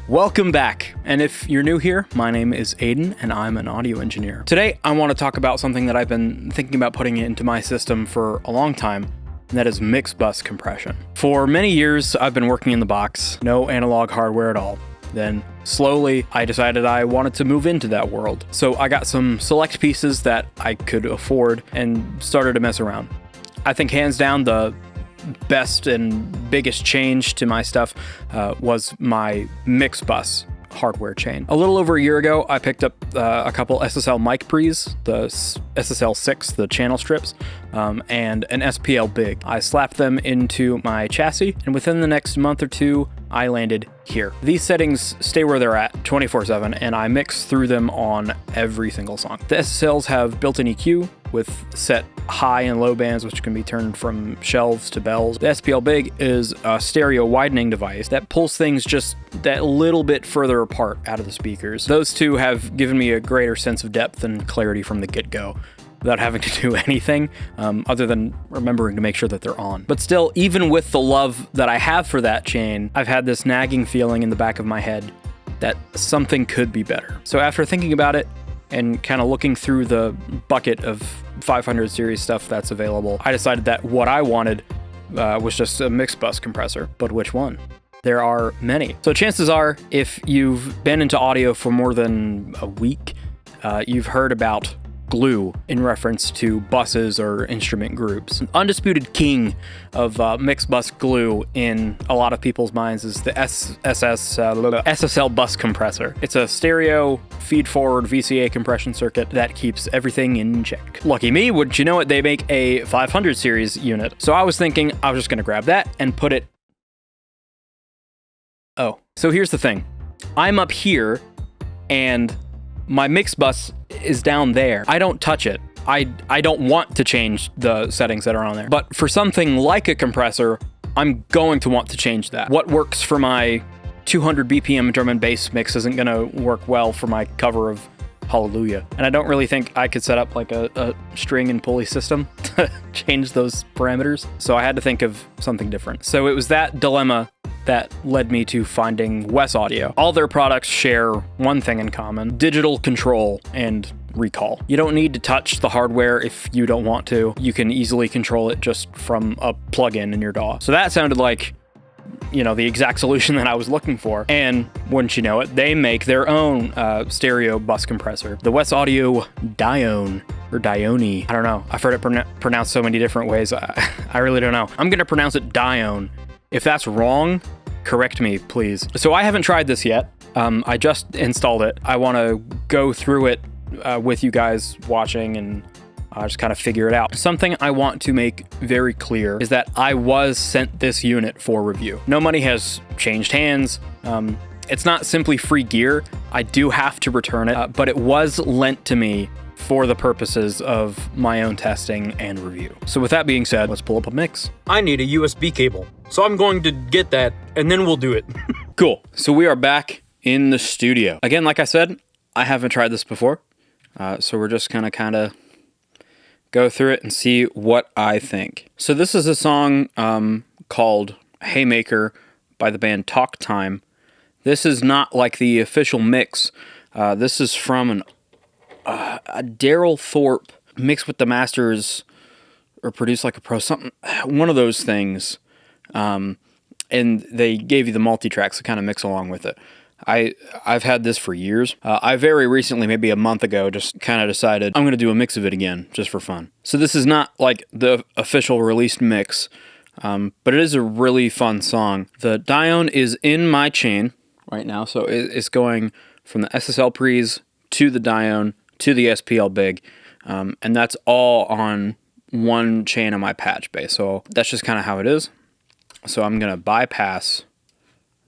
Welcome back, and if you're new here, my name is Aiden, and I'm an audio engineer. Today, I want to talk about something that I've been thinking about putting into my system for a long time, and that is mixbus compression. For many years, I've been working in the box, no analog hardware at all. Then, slowly, I decided I wanted to move into that world. So I got some select pieces that I could afford and started to mess around. I think hands down, the best and biggest change to my stuff was my mixbus hardware chain. A little over a year ago, I picked up a couple SSL mic pre's, the SSL6, the channel strips, and an SPL big. I slapped them into my chassis, and within the next month or two, I landed here. These settings stay where they're at 24/7, and I mix through them on every single song. The SSLs have built-in EQ with set high and low bands, which can be turned from shelves to bells. The SPL Big is a stereo widening device that pulls things just that little bit further apart out of the speakers. Those two have given me a greater sense of depth and clarity from the get-go, without having to do anything other than remembering to make sure that they're on. But still, even with the love that I have for that chain, I've had this nagging feeling in the back of my head that something could be better. So after thinking about it and kind of looking through the bucket of 500 series stuff that's available, I decided that what I wanted was just a mixbus compressor. But which one? There are many. So chances are, if you've been into audio for more than a week, you've heard about glue in reference to buses or instrument groups. An undisputed king of mixbus glue in a lot of people's minds is the SSL bus compressor. It's a stereo feed-forward VCA compression circuit that keeps everything in check. Lucky me, wouldn't you know it, they make a 500 series unit. So I was thinking I was just gonna grab that and put it... Oh, so here's the thing. I'm up here and my mixbus is down there. I don't touch it. I don't want to change the settings that are on there. But for something like a compressor, I'm going to want to change that. What works for my 200 BPM drum and bass mix isn't gonna work well for my cover of Hallelujah. And I don't really think I could set up like a string and pulley system to change those parameters. So I had to think of something different. So it was that dilemma that led me to finding WesAudio. All their products share one thing in common: digital control and recall. You don't need to touch the hardware if you don't want to. You can easily control it just from a plugin in your DAW. So that sounded like, you know, the exact solution that I was looking for. And wouldn't you know it, they make their own stereo bus compressor, the WesAudio Dione, or Dione. I don't know. I've heard it pronounced so many different ways. I really don't know. I'm gonna pronounce it Dione. If that's wrong, correct me, please. So I haven't tried this yet. I just installed it. I want to go through it with you guys watching and just kind of figure it out. Something I want to make very clear is that I was sent this unit for review. No money has changed hands. It's not simply free gear. I do have to return it, but it was lent to me for the purposes of my own testing and review. So with that being said, let's pull up a mix. I need a USB cable, so I'm going to get that, and then we'll do it. Cool. So we are back in the studio. Again, like I said, I haven't tried this before, so we're just gonna kind of go through it and see what I think. So this is a song called Haymaker by the band Talk Time. This is not like the official mix. This is from a Daryl Thorpe mixed with the masters or produced like a pro, something, one of those things. And they gave you the multi-tracks to kind of mix along with it. I've had this for years. I very recently, maybe a month ago, just kind of decided I'm going to do a mix of it again, just for fun. So this is not like the official released mix, but it is a really fun song. The Dione is in my chain right now, so it's going from the SSL pre's to the Dione to the SPL Big, and that's all on one chain on my patch bay. So that's just kind of how it is. So I'm going to bypass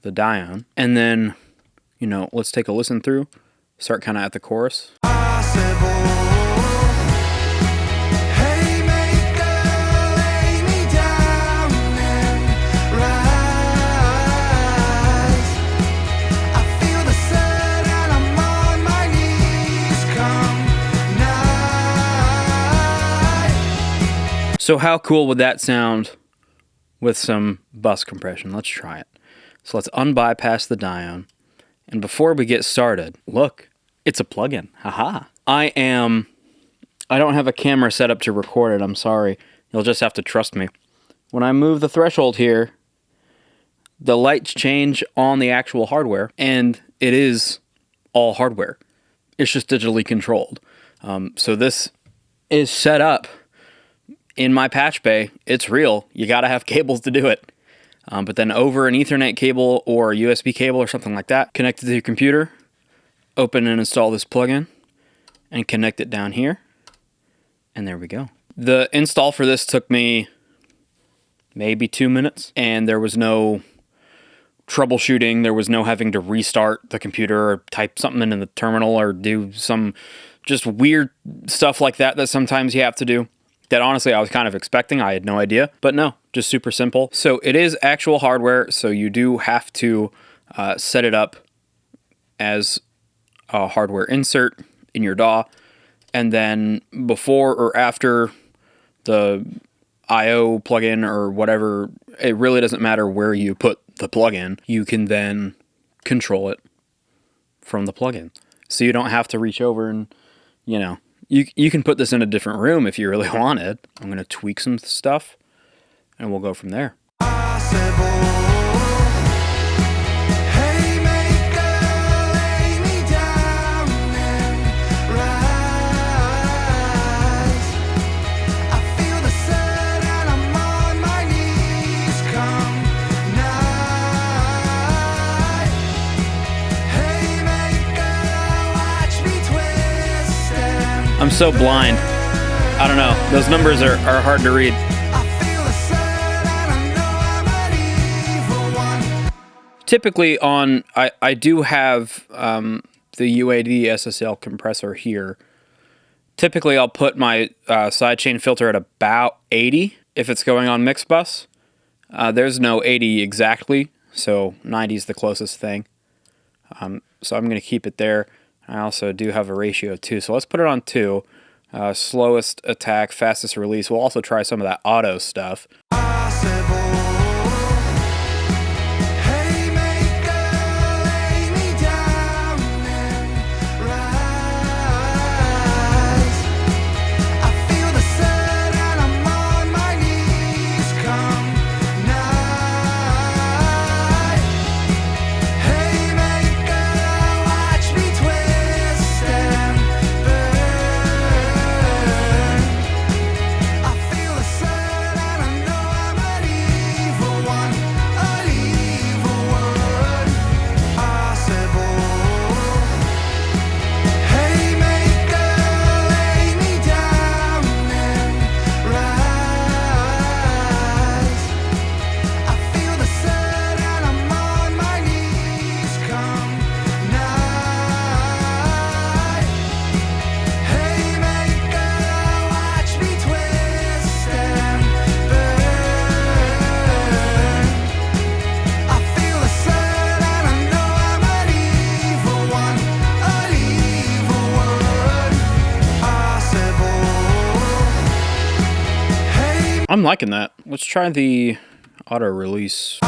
the Dione, and then, you know, let's take a listen through, start kind of at the chorus. So how cool would that sound with some bus compression? Let's try it. So let's unbypass the Dione, And before we get started, look, it's a plugin. Haha. I don't have a camera set up to record it. I'm sorry. You'll just have to trust me. When I move the threshold here, the lights change on the actual hardware, and it is all hardware. It's just digitally controlled. So this is set up in my patch bay. It's real. You got to have cables to do it. But then over an Ethernet cable or a USB cable or something like that, connect it to your computer, open and install this plugin, and connect it down here. And there we go. The install for this took me maybe 2 minutes, and there was no troubleshooting. There was no having to restart the computer or type something in the terminal or do some just weird stuff like that sometimes you have to do. That honestly I was kind of expecting. I had no idea, but no, just super simple. So it is actual hardware, so you do have to set it up as a hardware insert in your DAW, and then before or after the I/O plugin or whatever, it really doesn't matter where you put the plugin. You can then control it from the plugin, so you don't have to reach over and, you know, you can put this in a different room if you really wanted. I'm going to tweak some stuff, and we'll go from there. I'm so blind. I don't know. Those numbers are hard to read. Typically I do have the UAD SSL compressor here. Typically I'll put my sidechain filter at about 80 if it's going on mixbus. There's no 80 exactly, so 90 is the closest thing. So I'm going to keep it there. I also do have a ratio of 2, so let's put it on 2. Slowest attack, fastest release. We'll also try some of that auto stuff. I'm liking that. Let's try the auto release.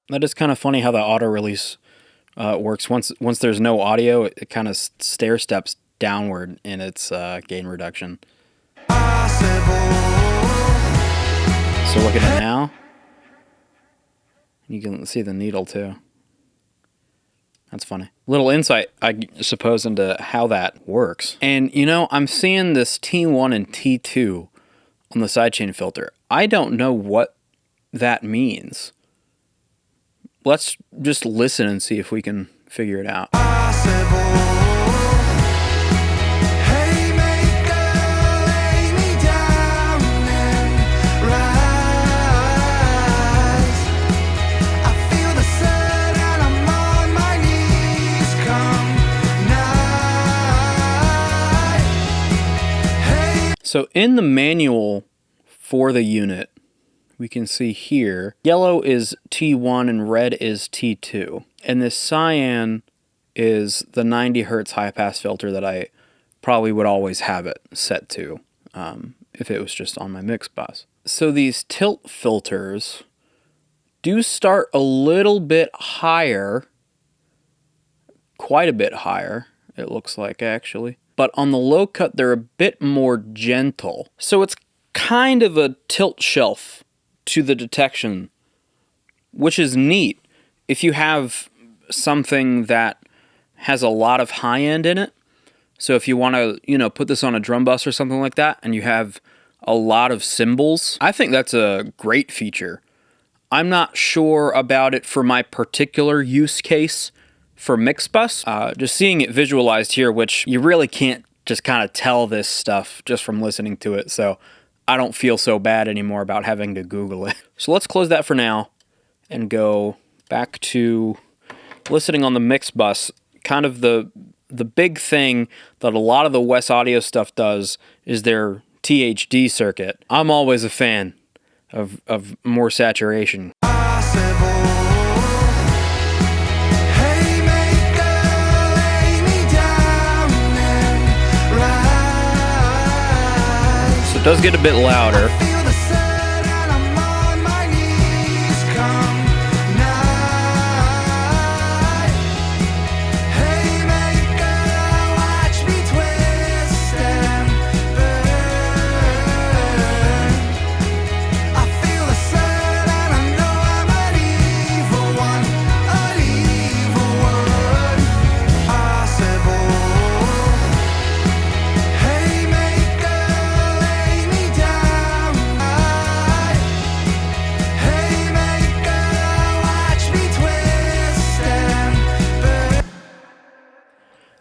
That is kind of funny how the auto release works. Once there's no audio, it kind of stair steps downward in its gain reduction. So look at it now. You can see the needle too. That's funny. Little insight, I suppose, into how that works. And you know, I'm seeing this T1 and T2 on the sidechain filter. I don't know what that means. Let's just listen and see if we can figure it out. So in the manual for the unit, we can see here, yellow is T1 and red is T2. And this cyan is the 90 hertz high pass filter that I probably would always have it set to if it was just on my mix bus. So these tilt filters do start a little bit higher, quite a bit higher, it looks like actually. But on the low cut, they're a bit more gentle. So it's kind of a tilt shelf to the detection, which is neat. If you have something that has a lot of high end in it, so if you want to, put this on a drum bus or something like that, and you have a lot of cymbals, I think that's a great feature. I'm not sure about it for my particular use case for mixbus. Just seeing it visualized here, which you really can't just kind of tell this stuff just from listening to it, so I don't feel so bad anymore about having to Google it. So let's close that for now and go back to listening on the mix bus. Kind of the big thing that a lot of the WesAudio stuff does is their THD circuit. I'm always a fan of more saturation. So it does get a bit louder.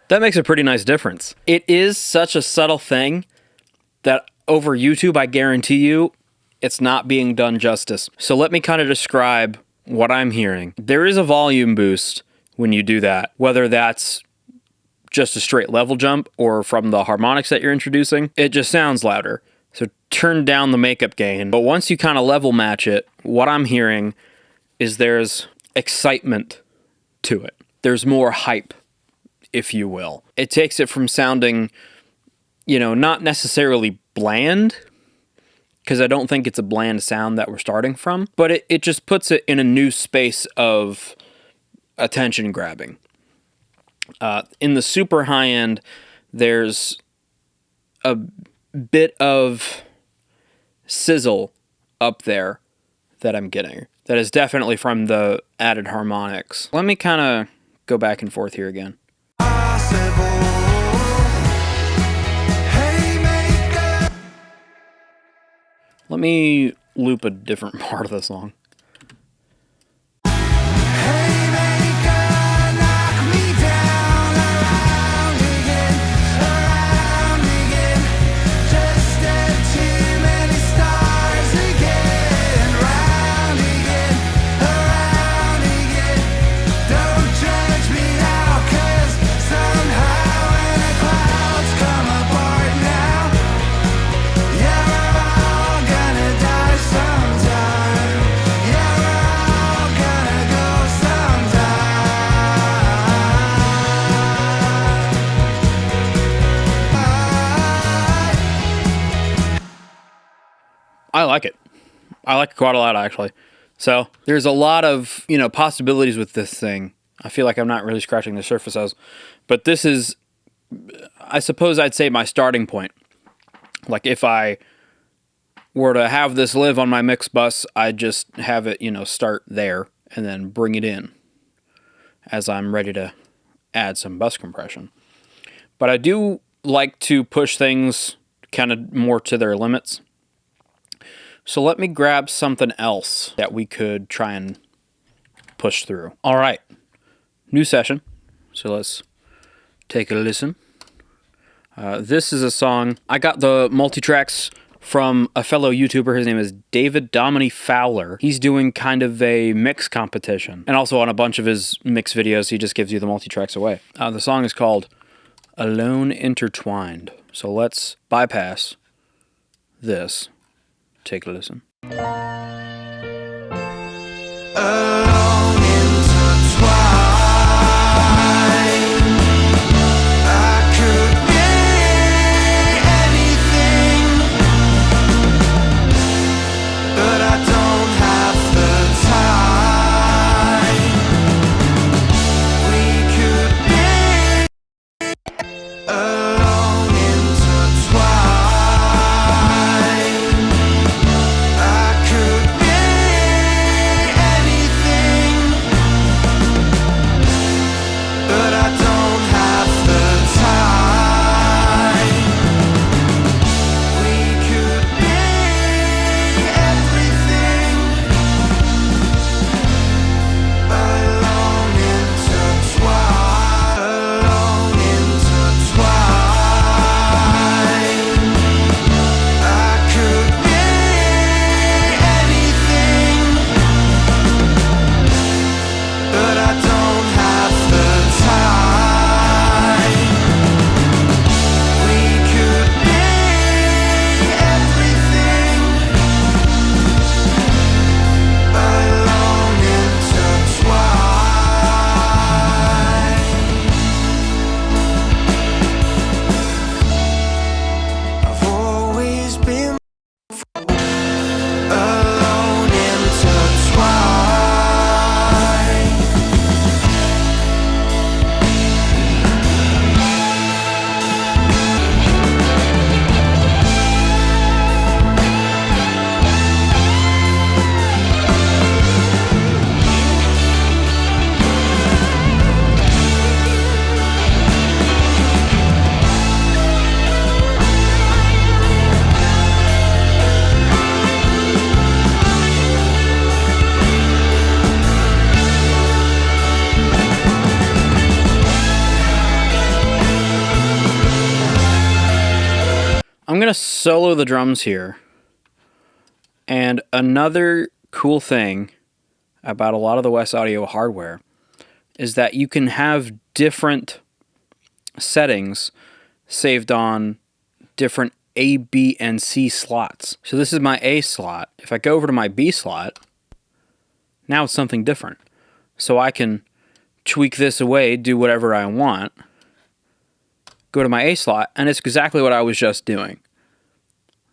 That makes a pretty nice difference. It is such a subtle thing that over YouTube, I guarantee you, it's not being done justice. So let me kind of describe what I'm hearing. There is a volume boost when you do that, whether that's just a straight level jump or from the harmonics that you're introducing. It just sounds louder. So turn down the makeup gain. But once you kind of level match it, what I'm hearing is there's excitement to it. There's more hype, if you will. It takes it from sounding, not necessarily bland, because I don't think it's a bland sound that we're starting from, but it just puts it in a new space of attention grabbing. In the super high end, there's a bit of sizzle up there that I'm getting. That is definitely from the added harmonics. Let me kind of go back and forth here again. Let me loop a different part of the song. I like it. I like it quite a lot, actually. So there's a lot of, possibilities with this thing. I feel like I'm not really scratching the surface as, but this is, I suppose I'd say my starting point. Like if I were to have this live on my mix bus, I'd just have it, start there and then bring it in as I'm ready to add some bus compression. But I do like to push things kind of more to their limits. So let me grab something else that we could try and push through. All right, new session. So let's take a listen. This is a song. I got the multi-tracks from a fellow YouTuber. His name is David Domini Fowler. He's doing kind of a mix competition. And also on a bunch of his mix videos, he just gives you the multi-tracks away. The song is called Alone Intertwined. So let's bypass this. Take a listen. I'm going to solo the drums here. And another cool thing about a lot of the WesAudio hardware is that you can have different settings saved on different A, B, and C slots. So this is my A slot. If I go over to my B slot, now it's something different. So I can tweak this away, do whatever I want, go to my A slot, and it's exactly what I was just doing.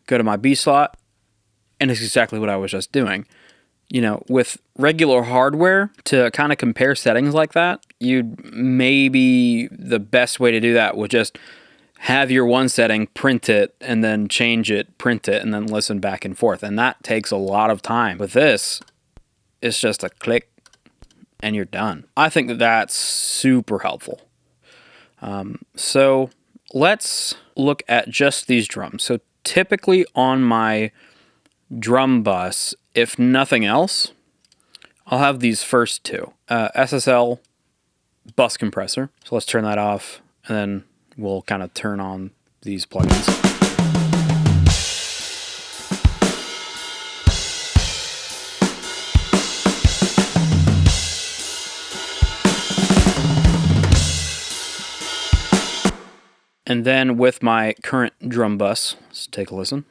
Go to my B slot, and it's exactly what I was just doing. You know, with regular hardware, to kind of compare settings like that, maybe the best way to do that would just have your one setting, print it, and then change it, print it, and then listen back and forth. And that takes a lot of time. With this, it's just a click, and you're done. I think that that's super helpful. So let's look at just these drums. So typically on my drum bus, if nothing else, I'll have these first two. SSL bus compressor. So let's turn that off, and then we'll kind of turn on these plugins. And then with my current drum bus, let's take a listen.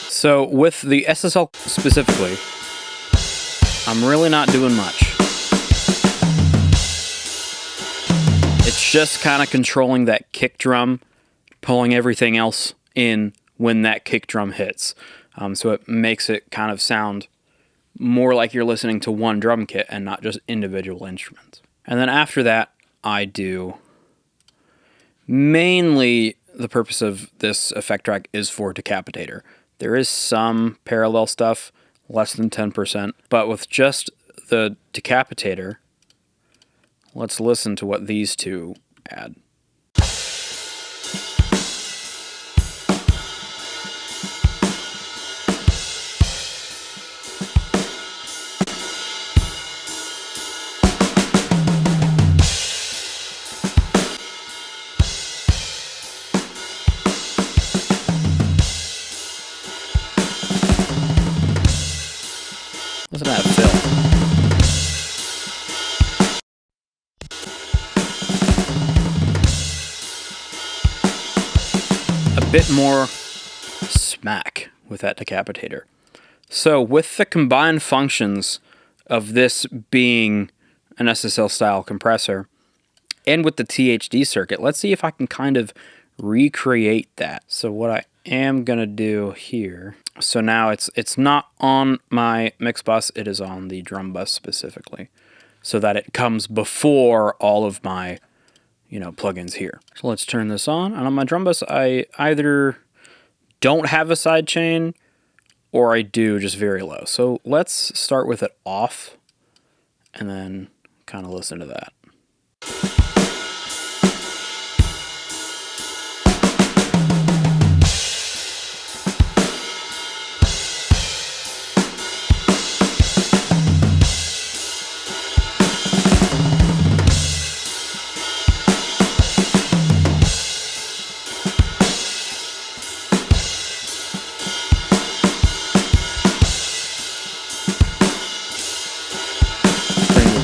So with the SSL specifically, I'm really not doing much. It's just kind of controlling that kick drum, pulling everything else in when that kick drum hits. So it makes it kind of sound more like you're listening to one drum kit and not just individual instruments. And then after that, I do mainly the purpose of this effect track is for decapitator. There is some parallel stuff, less than 10%, but with just the decapitator, let's listen to what these two add. bit more smack with that decapitator. So with the combined functions of this being an SSL style compressor and with the THD circuit, let's see if I can kind of recreate that. So what I am gonna do here, so now it's not on my mix bus, it is on the drum bus specifically, so that it comes before all of my, you know, plugins here. So let's turn this on, and on my drum bus I either don't have a sidechain or I do, just very low. So let's start with it off and then kind of listen to that.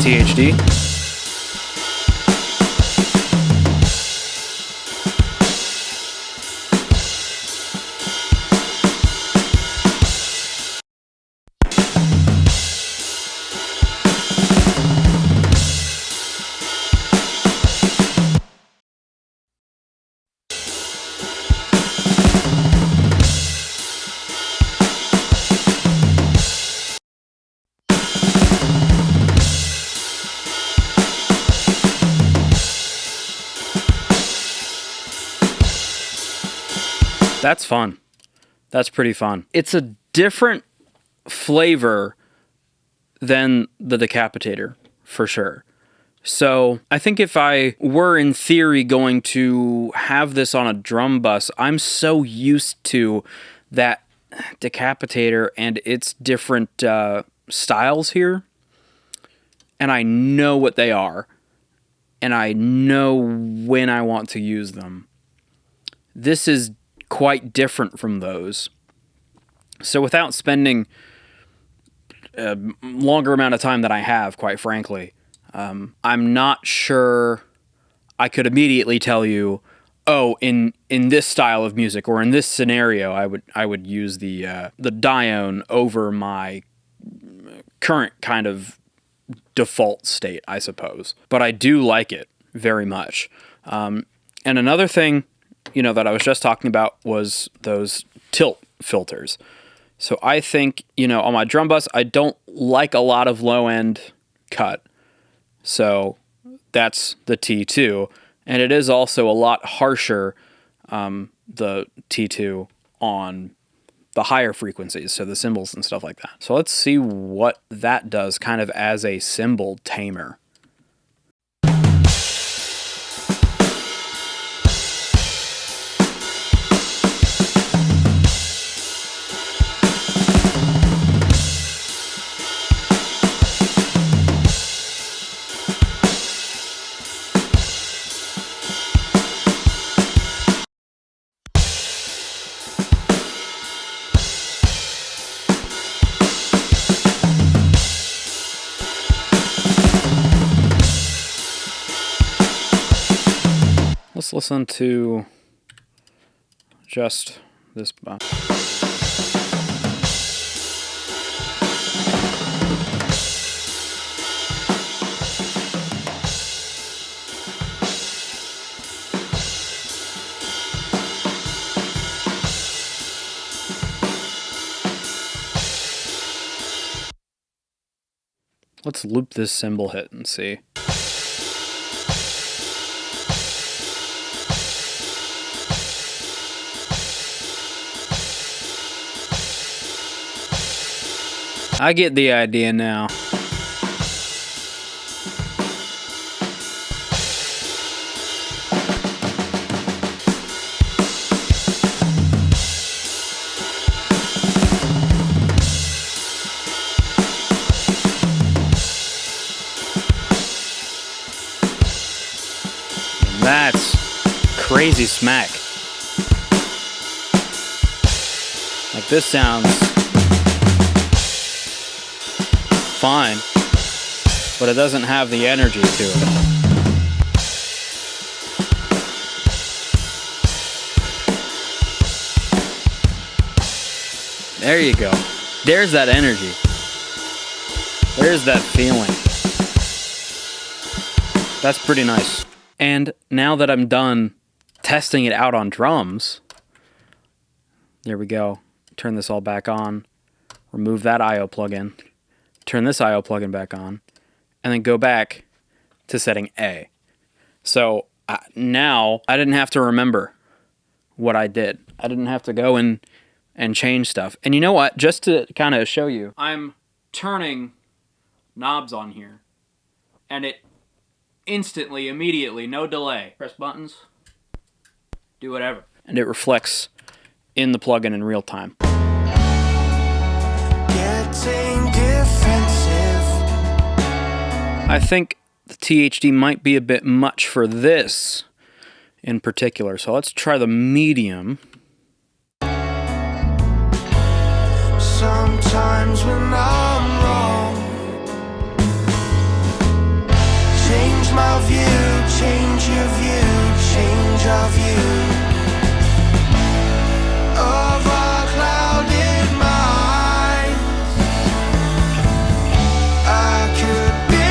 THD. That's fun. That's pretty fun. It's a different flavor than the decapitator, for sure. So I think if I were in theory going to have this on a drum bus, I'm so used to that decapitator and its different styles here, and I know what they are, and I know when I want to use them. This is quite different from those. So without spending a longer amount of time than I have, quite frankly, I'm not sure I could immediately tell you, oh, in this style of music or in this scenario, I would use the Dione over my current kind of default state, I suppose. But I do like it very much. And another thing, you know, that I was just talking about was those tilt filters. So I think, you know, on my drum bus, I don't like a lot of low end cut. So that's the T2. And it is also a lot harsher, the T2 on the higher frequencies, so the cymbals and stuff like that. So let's see what that does kind of as a cymbal tamer. Let's listen to just this button. Let's loop this cymbal hit and see. I get the idea now. That's crazy smack. Like, this sounds fine, but it doesn't have the energy to it. There you go. There's that energy. There's that feeling. That's pretty nice. And now that I'm done testing it out on drums, there we go. Turn this all back on. Remove that I/O plugin. Turn this I/O plugin back on. And then go back to setting A. So now I didn't have to remember what I did. I didn't have to go in and change stuff. And you know what? Just to kind of show you, I'm turning knobs on here, and it instantly, immediately, no delay. Press buttons, do whatever. And it reflects in the plugin in real time. I think the THD might be a bit much for this in particular, so let's try the medium. Sometimes when I'm wrong, change my view, change your view, change our view of our clouded minds. I could be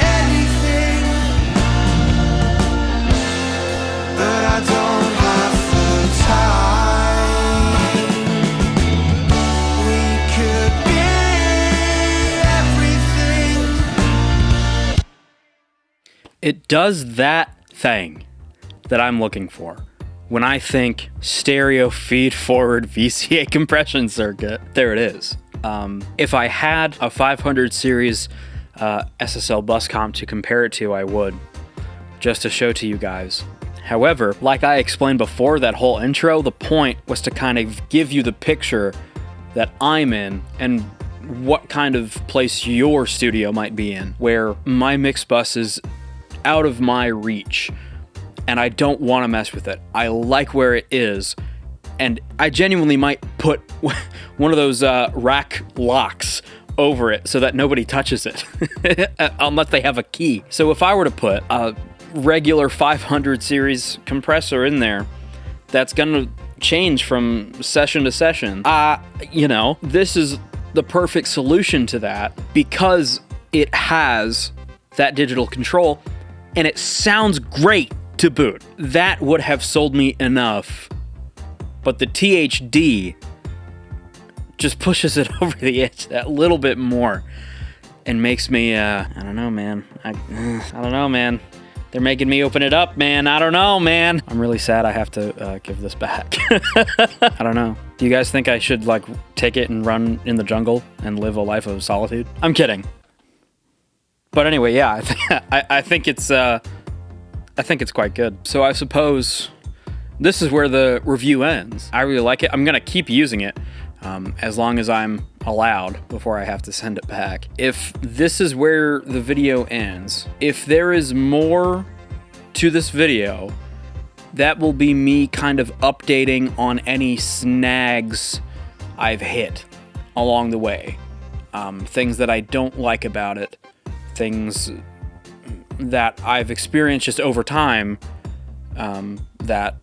anything, but I don't have the time. We could be everything. It does that thing that I'm looking for when I think stereo feed-forward VCA compression circuit. There it is. If I had a 500 series SSL bus comp to compare it to, I would, just to show to you guys. However, like I explained before, that whole intro, the point was to kind of give you the picture that I'm in and what kind of place your studio might be in, where my mix bus is out of my reach and I don't want to mess with it. I like where it is, and I genuinely might put one of those rack locks over it so that nobody touches it unless they have a key. So if I were to put a regular 500 series compressor in there that's gonna change from session to session, you know, this is the perfect solution to that because it has that digital control and it sounds great to boot. That would have sold me enough, but the THD just pushes it over the edge that little bit more and makes me, I don't know, man. I don't know, man. They're making me open it up, man. I don't know, man. I'm really sad I have to give this back. I don't know. Do you guys think I should, like, take it and run in the jungle and live a life of solitude? I'm kidding. But anyway, yeah, I think it's quite good. So I suppose this is where the review ends. I really like it. I'm gonna keep using it as long as I'm allowed before I have to send it back. If this is where the video ends, if there is more to this video, that will be me kind of updating on any snags I've hit along the way. Things that I don't like about it, things that I've experienced just over time that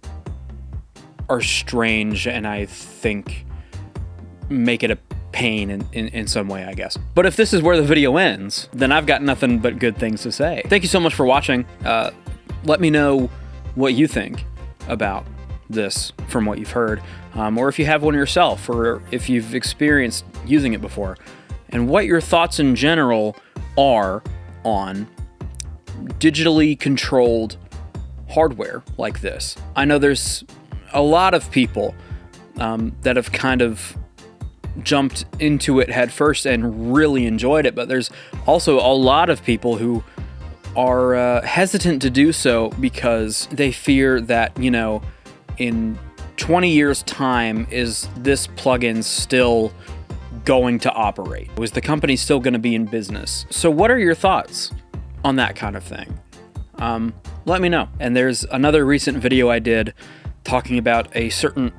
are strange and I think make it a pain in some way, I guess. But if this is where the video ends, then I've got nothing but good things to say. Thank you so much for watching. Let me know what you think about this from what you've heard, or if you have one yourself, or if you've experienced using it before, and what your thoughts in general are on digitally controlled hardware like this. I know there's a lot of people that have kind of jumped into it head first and really enjoyed it, but there's also a lot of people who are hesitant to do so because they fear that, you know, in 20 years' time, is this plugin still going to operate? Was the company still going to be in business? So what are your thoughts on that kind of thing? Let me know. And there's another recent video I did talking about a certain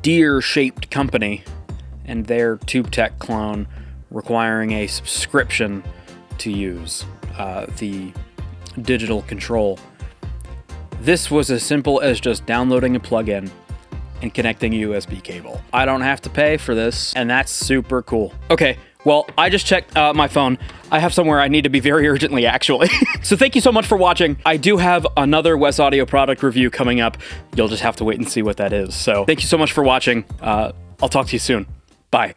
deer-shaped company and their TubeTech clone requiring a subscription to use the digital control. This was as simple as just downloading a plugin and connecting a USB cable. I don't have to pay for this, and that's super cool. Okay, well, I just checked my phone. I have somewhere I need to be very urgently, actually. So thank you so much for watching. I do have another WesAudio product review coming up. You'll just have to wait and see what that is. So thank you so much for watching. I'll talk to you soon. Bye.